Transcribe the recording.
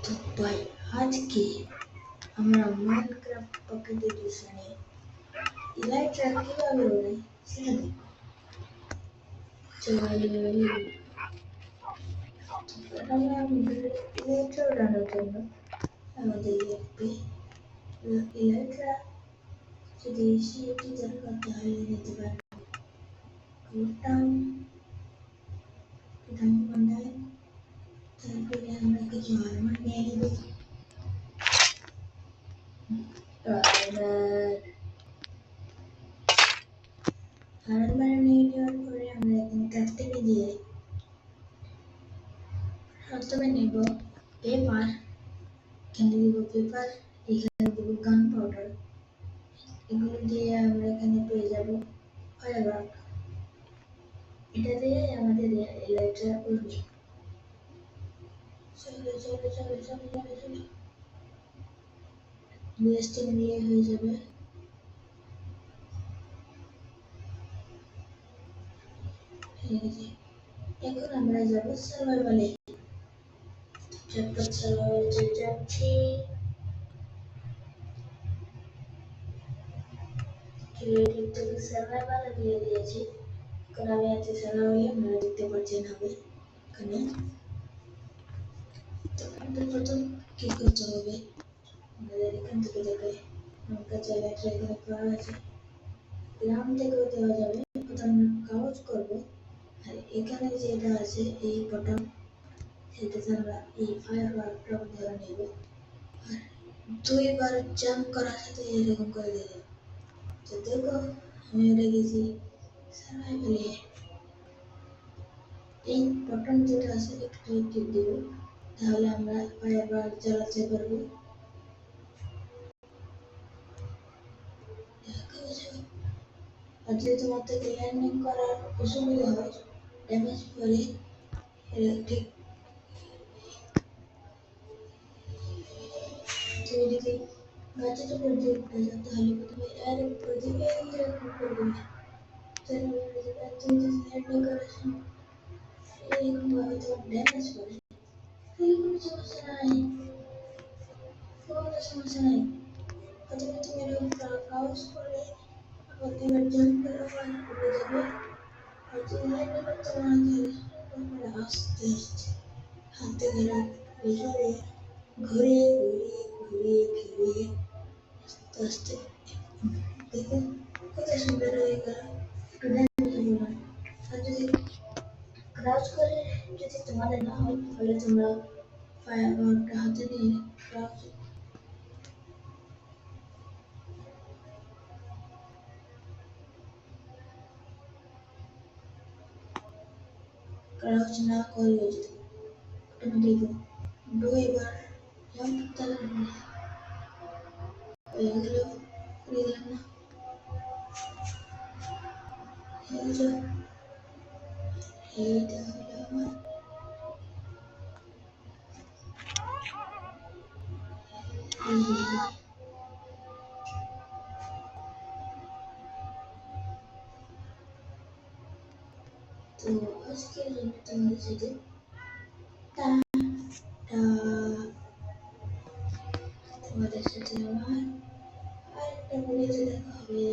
तो भाई आज की আমরা মাইনক্রাফট পকেট এডিশনে ইলাইট্রা কিভাবে ওড়াই সেটা দেখো। চলো প্রথমে আমাদের ইলাইট্রা ওড়ানোর জন্য আমাদের লাগবে ইলাইট্রা। যদি সেটি দরকার তাহলে নিতে পারবো কুটাম বান্ডাল। তারপরে আমরা কিছু আর্মার নিয়ে নেব। আর্মার নিয়ে নেওয়ার পরে আমরা এখানে ক্রাফটিংয়ে দিয়ে প্রথমে নেব পেপার। এখানে দেব পেপার, এখানে দেব গান পাউডার। এগুলো দিয়ে আমরা এখানে পেয়ে যাব ফায়ারওয়ার্ক। এটা দিয়ে আমাদের ইলাইট্রা উড়বে। চলো চলো চলো চলো চলো চলো ওয়েস্টিং দিয়ে হয়ে যাবে। এখন আমরা যাব সার্ভাইভালে। চ্যাপ্টার সার্ভাইভালে যাচ্ছি। ক্রিয়েটিভ থেকে সার্ভাইভালে দিয়ে দিয়েছি। এখন আমি আছি সার্ভাইভালে, আপনারা দেখতে পাচ্ছেন হবে এখানে। তো আমাদের প্রথম কি করতে হবে, আমাদের এখান থেকে দেখাই আমার কাছে ইলাইট্রা এখানে পাওয়া আছে। গ্রাম থেকেও দেওয়া যাবে। প্রথম কাগজ করবো আর এখানে যেটা আছে এই বটন, সেটাতে আমরা এই ফায়ারওয়ার্কটা ধরে নেব আর দুইবার জাম্প করার সাথে এরকম করে দেব। তো দেখো আমি উঠে গেছি সার্ভাইভালে। এই বটন যেটা আছে একটু টিপ দেব, তাহলে আমরা ফায়ারওয়ার্ক চালাতে পারবো। আর যদি তোমার থেকে ল্যান্ডিং করার অসুবিধা হয়, ড্যামেজ পরে ঠিক তুমি যদি গাছের উপর দিয়ে উঠে যাও তাহলে প্রথমে এর উপর দিয়ে এরকম করবে। তুমি যদি ল্যান্ডিং করার সময় এরকম ভাবে তোমার ড্যামেজ পড়ে, তাহলে কোনো সমস্যা নাই, কোনো সমস্যা নাই। প্রথমে তুমি এরকম কাগজ করে আবার এবার জাম্প করে আবার উঠে যাবে। আর যদি ল্যান্ডিং করতে না তাহলে আস্তে আস্তে হাতে ধরে ভিতরে ঘুরে ঘুরে ঘুরে ঘুরে আস্তে আস্তে দেখো কত সুন্দর হয়ে গেল। একটু ড্যামেজ হলো না। আর যদি ক্রাউচ করে যদি তোমাদের না হয় তাহলে তোমরা ফায়ারওয়ার্কটা হাতে নিয়ে ক্রাউচ না করলেও যদি অটোমেটিক দুইবার জাম্প তাহলে হয়ে গেল। করে দিলাম না, হয়ে গেল। এইটা হলো আমার তো আজকের জন্য তোমাদের সাথে তোমাদের সাথে আমার আরেকটা ভিডিওতে দেখা হবে।